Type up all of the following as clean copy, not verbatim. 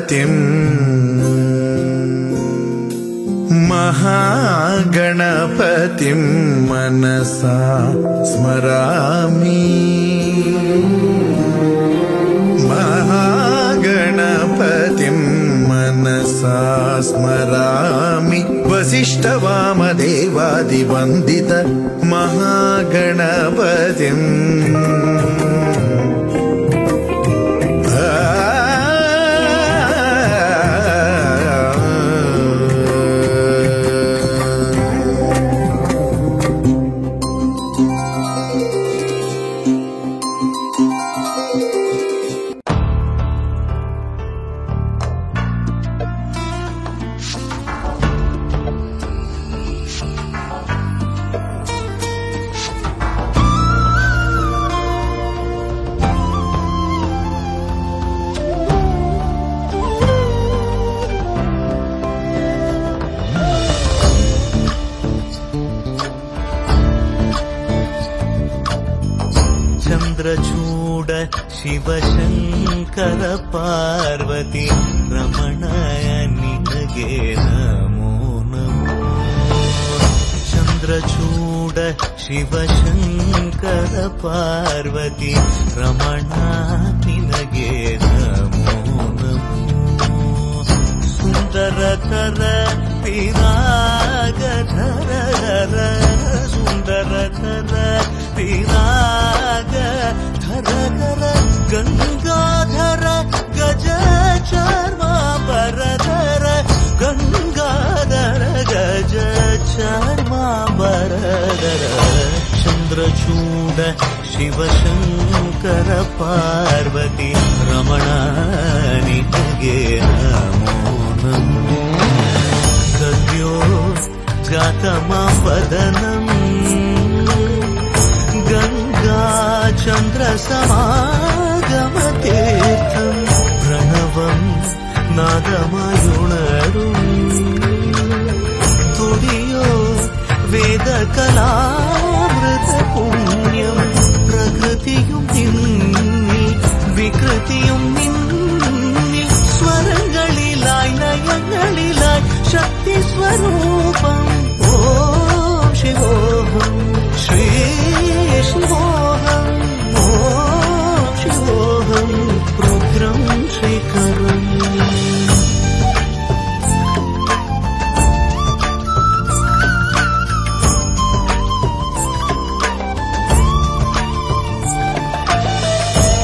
ಗಣಪತಿಂ ಮಹಾಗಣಪತಿಂ ಮನಸಾ ಸ್ಮರಾಮಿ ಮಹಾಗಣಪತಿಂ ಮನಸಾ ಸ್ಮರಾಮಿ ವಸಿಷ್ಠವಾಮದೇವಾದಿವಂದಿತ ಮಹಾಗಣಪತಿಂ ಚಂದ್ರಚೂಡ ಶಿವಶಂಕರ ಪಾರ್ವತಿ ರಮಣಯ ನಿನಗೆ ನಮೋ ನಮೋ. ಚಂದ್ರಚೂಡ ಶಿವಶಂಕರ ಪಾರ್ವತಿ ರಮಣ ನಿನಗೆ ನಮೋ ನಮೋ. ಸುಂದರಕರ ಪಿರಾಗಧರ ಸುಂದರಕರ ಪಿರಾಗ ಧರಕರ ಗಂಗಾಧರ ಗಜ ಚರ್ಮಾಂಬರಧರ ಗಂಗಾಧರ ಗಜ ಚರ್ಮಾಂಬರಧರ. ಚಂದ್ರಚೂಡ ಶಿವಶಂಕರ ಪಾರ್ವತಿ ರಮಣ ನಿನಗೆ ನಮೋ ನಮೋ. ಗದ್ಯೋ ಜಾತಮಾಪದನಂ ಗಂಗಾ ಚಂದ್ರ ಸಮಾಗಮತೀರ್ಥಂ ಪ್ರಣವಂ ನಾದಮಯುಣರು ತುಡಿಯೋ ವೇದ ಕಲಾಮೃತ പുണ്യം. പ്രകൃതിയും നിന്നിൽ വികൃതിയും നിന്നിൽ സ്വരങ്ങളിലായി ലയങ്ങളിലായി ശക്തി സ്വരൂപം. ഓം ശിവോഹം ശ്രീ ശിവോഹം ഓം ശിവോഹം രുദ്രം ശ്രീകരം.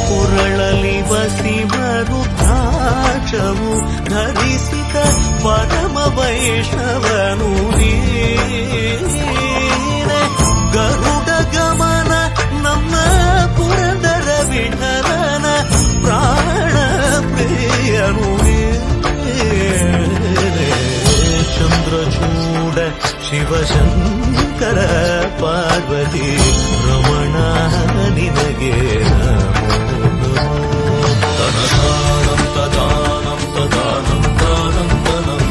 ಕುರಳಲಿ ವಸಿಮರುದ್ರಾಕ್ಷವು ಧರಿಸಿದ ಪರಮ ವೈಷ್ಣವನು ನೀನೆ. ಗರುಡ ಗಮನ ನಮ್ಮ ಪುರಂದರ ವಿಠಲನ ಪ್ರಾಣ ಪ್ರಿಯನು ನೀನೆ. ಚಂದ್ರಚೂಡ ಶಿವಶಂಕರ ಪಾರ್ವತಿ ರಮಣ ನಿನಗೆ ನಮೋ ನಮೋ. ತನದಾನಂ ತದಾನಂ ತದಾನಂ ದಾನಂ ತನಂ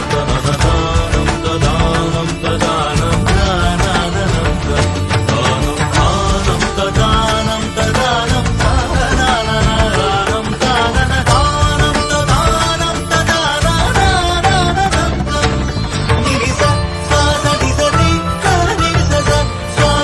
ತನದಾನಂ ತದಾನಂ ತದಾನಂ ದಾನಂ ದಾನಂ ತದಾನಂ ತದಾನಂ ದಾನಂ ದಾನಂ ತದಾನಂ ತದಾನಂ ಗಿರಿಸ ಸಾಸ ಡಿಸರಿ ಕಾನಿಸ ಸ ಸ್ವಾ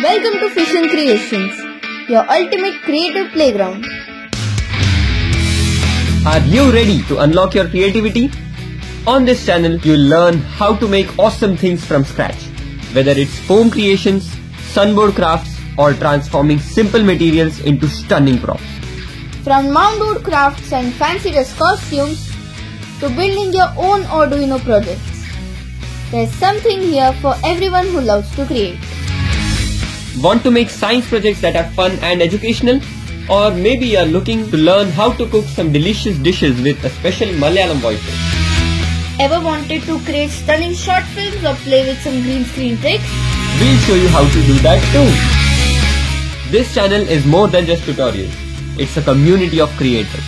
Welcome to Fission Creations, your ultimate creative playground. Are you ready to unlock your creativity? On this channel, you'll learn how to make awesome things from scratch. Whether it's foam creations, sunboard crafts, or transforming simple materials into stunning props. From mound-wood crafts and fancy dress costumes to building your own Arduino projects, there's something here for everyone who loves to create. Want to make science projects that are fun and educational? Or maybe you're looking to learn how to cook some delicious dishes with a special Malayalam voice. Ever wanted to create stunning short films or play with some green screen tricks? We'll show you how to do that too. This channel is more than just tutorials. It's a community of creators.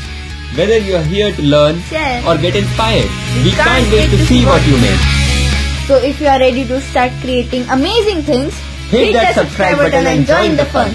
Whether you're here to learn Share. or get inspired, we can't wait to see what you make. So if you are ready to start creating amazing things, Hit that subscribe button and join the fun.